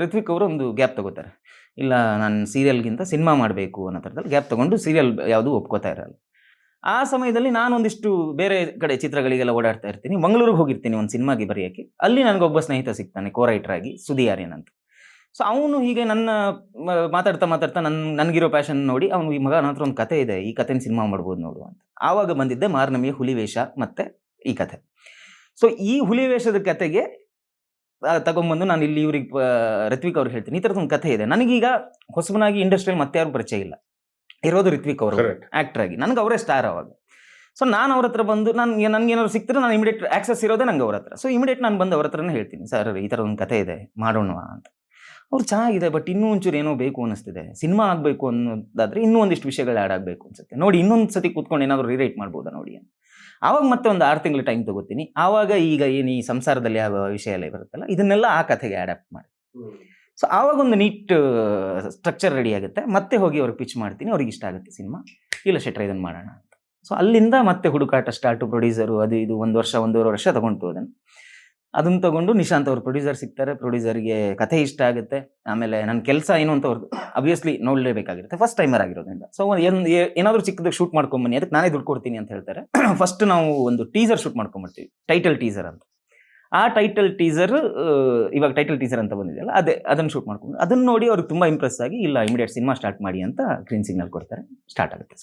ಋತ್ವಿಕ್ ಅವರು ಒಂದು ಗ್ಯಾಪ್ ತಗೋತಾರೆ. ಇಲ್ಲ ನಾನು ಸೀರಿಯಲ್‌ಗಿಂತ ಸಿನಿಮಾ ಮಾಡಬೇಕು ಅನ್ನೋ ಥರದಲ್ಲಿ ಗ್ಯಾಪ್ ತಗೊಂಡು ಸೀರಿಯಲ್ ಯಾವುದು ಒಪ್ಕೋತಾ ಇರಲ್ಲ. ಆ ಸಮಯದಲ್ಲಿ ನಾನೊಂದಿಷ್ಟು ಬೇರೆ ಕಡೆ ಚಿತ್ರಗಳಿಗೆಲ್ಲ ಓಡಾಡ್ತಾ ಇರ್ತೀನಿ. ಮಂಗಳೂರಿಗೆ ಹೋಗಿರ್ತೀನಿ ಒಂದು ಸಿನಿಮಾಗೆ ಬರೆಯಕ್ಕೆ. ಅಲ್ಲಿ ನನಗೊಬ್ಬ ಸ್ನೇಹಿತ ಸಿಗ್ತಾನೆ ಕೋ ರೈಟರ್ ಆಗಿ ಸುದಿ ಆರ್ಯನ್ ಅಂತ. ಸೊ ಅವನು ಹೀಗೆ ನನ್ನ ಮಾತಾಡ್ತಾ ನನಗಿರೋ ಪ್ಯಾಷನ್ ನೋಡಿ ಅವನು ಈ ಮಗ ನನ್ನ ಹತ್ರ ಒಂದು ಕತೆ ಇದೆ. ಈ ಕಥೆನ ಸಿನಿಮಾ ಮಾಡ್ಬೋದು ನೋಡು ಅಂತ. ಆವಾಗ ಬಂದಿದ್ದೆ ಮಾರ್ನಮಿಯ ಹುಲಿ ವೇಷ ಮತ್ತೆ ಈ ಕಥೆ. ಸೊ ಈ ಹುಲಿ ವೇಷದ ಕತೆಗೆ ತಗೊಂಬಂದು ನಾನು ಇಲ್ಲಿ ಇವ್ರಿಗೆ ಋತ್ವಿಕ್ ಅವ್ರಿಗೆ ಹೇಳ್ತೀನಿ. ಈ ಥರದ್ದು ಒಂದು ಕಥೆ ಇದೆ. ನನಗೀಗ ಹೊಸಬನಾಗಿ ಇಂಡಸ್ಟ್ರಿಯಲ್ಲಿ ಮತ್ತೆ ಯಾರು ಪರಿಚಯ ಇಲ್ಲ. ಇರೋದು ಋತ್ವಿಕ್ ಅವರು ಆಕ್ಟರ್ ಆಗಿ. ನನಗೆ ಅವರೇ ಸ್ಟಾರ್ ಅವಾಗ. ಸೊ ನಾನು ಅವ್ರ ಹತ್ರ ಬಂದು ನನಗೇನಾದ್ರು ಸಿಕ್ತರೆ ನಾನು ಇಮಿಡಿಯೇಟ್ ಆಕ್ಸೆಸ್ ಇರೋದೇ ನಂಗೆ ಅವ್ರ ಹತ್ರ. ಸೊ ಇಮಿಡಿಯೇಟ್ ನಾನು ಬಂದು ಅವ್ರ ಹತ್ರನೇ ಹೇಳ್ತೀನಿ, ಸರ್ ಈ ಥರ ಒಂದು ಕತೆ ಇದೆ ಮಾಡೋಣ ಅಂತ. ಅವ್ರು ಚೆನ್ನಾಗಿದೆ, ಬಟ್ ಇನ್ನೂ ಒಂಚೂರು ಏನೋ ಬೇಕು ಅನ್ನಿಸ್ತಿದೆ. ಸಿನಿಮಾ ಆಗಬೇಕು ಅನ್ನೋದಾದ್ರೆ ಇನ್ನೂ ಒಂದಿಷ್ಟು ವಿಷಯಗಳು ಆ್ಯಡ್ ಆಗಬೇಕು ಅನ್ಸುತ್ತೆ. ನೋಡಿ ಇನ್ನೊಂದು ಸತಿ ಕೂತ್ಕೊಂಡು ಏನಾದರೂ ರೀರೈಟ್ ಮಾಡ್ಬೋದಾ ನೋಡಿ ಅಂತ. ಆವಾಗ ಮತ್ತೆ ಒಂದು 6 ತಿಂಗಳು ಟೈಮ್ ತಗೋತೀನಿ. ಆವಾಗ ಈಗ ಏನು ಈ ಸಂಸಾರದಲ್ಲಿ ಆಗುವ ವಿಷಯ ಎಲ್ಲ ಬರುತ್ತಲ್ಲ, ಇದನ್ನೆಲ್ಲ ಆ ಕಥೆಗೆ ಅಡ್ಯಾಪ್ಟ್ ಮಾಡಿ. ಸೊ ಆವಾಗ ಒಂದು ನೀಟ್ ಸ್ಟ್ರಕ್ಚರ್ ರೆಡಿ ಆಗುತ್ತೆ. ಮತ್ತೆ ಹೋಗಿ ಅವ್ರಿಗೆ ಪಿಚ್ ಮಾಡ್ತೀನಿ. ಅವ್ರಿಗೆ ಇಷ್ಟ ಆಗುತ್ತೆ ಸಿನಿಮಾ. ಇಲ್ಲ ಶೆಟ್ರ ಇದನ್ನು ಮಾಡೋಣ ಅಂತ. ಸೊ ಅಲ್ಲಿಂದ ಮತ್ತೆ ಹುಡುಕಾಟ ಸ್ಟಾರ್ಟು. ಪ್ರೊಡ್ಯೂಸರು ಅದು ಇದು 1 ವರ್ಷ 1.5 ವರ್ಷ ತಗೊಂಡು ಅದನ್ನು ತಗೊಂಡು ನಿಶಾಂತ್ ಅವರು ಪ್ರೊಡ್ಯೂಸರ್ ಸಿಗ್ತಾರೆ. ಪ್ರೊಡ್ಯೂಸರ್ಗೆ ಕಥೆ ಇಷ್ಟ ಆಗುತ್ತೆ. ಆಮೇಲೆ ನನ್ನ ಕೆಲಸ ಏನು ಅಂತ ಅವ್ರು ಅಬ್ವಿಯಸ್ಲಿ ನೋಡಲೇಬೇಕಾಗಿರುತ್ತೆ, ಫಸ್ಟ್ ಟೈಮರ್ ಆಗಿರೋದ್ರಿಂದ. ಸೊ ಏನಾದರೂ ಚಿಕ್ಕದಾಗ ಶೂಟ್ ಮಾಡ್ಕೊಂಬನ್ನಿ, ಅದಕ್ಕೆ ನಾನೇ ದುಡ್ಡು ಕೊಡ್ತೀನಿ ಅಂತ ಹೇಳ್ತಾರೆ. ಫಸ್ಟ್ ನಾವು ಒಂದು ಟೀಸರ್ ಶೂಟ್ ಮಾಡ್ಕೊಂಬರ್ತೀವಿ, ಟೈಟಲ್ ಟೀಸರ್ ಅಂತ. ಆ ಟೈಟಲ್ ಟೀಸರ್ ಇವಾಗ ಟೈಟಲ್ ಟೀಸರ್ ಅಂತ ಬಂದಿದೆಯಲ್ಲ, ಅದನ್ನು ಶೂಟ್ ಮಾಡ್ಕೊಂಡು ಅದನ್ನು ನೋಡಿ ಅವ್ರಿಗೆ ತುಂಬ ಇಂಪ್ರೆಸ್ ಆಗಿ ಇಲ್ಲ ಇಮಿಡಿಯೇಟ್ ಸಿನಿಮಾ ಸ್ಟಾರ್ಟ್ ಮಾಡಿ ಅಂತ ಗ್ರೀನ್ ಸಿಗ್ನಲ್ ಕೊಡ್ತಾರೆ. ಸ್ಟಾರ್ಟ್ ಆಗುತ್ತೆ.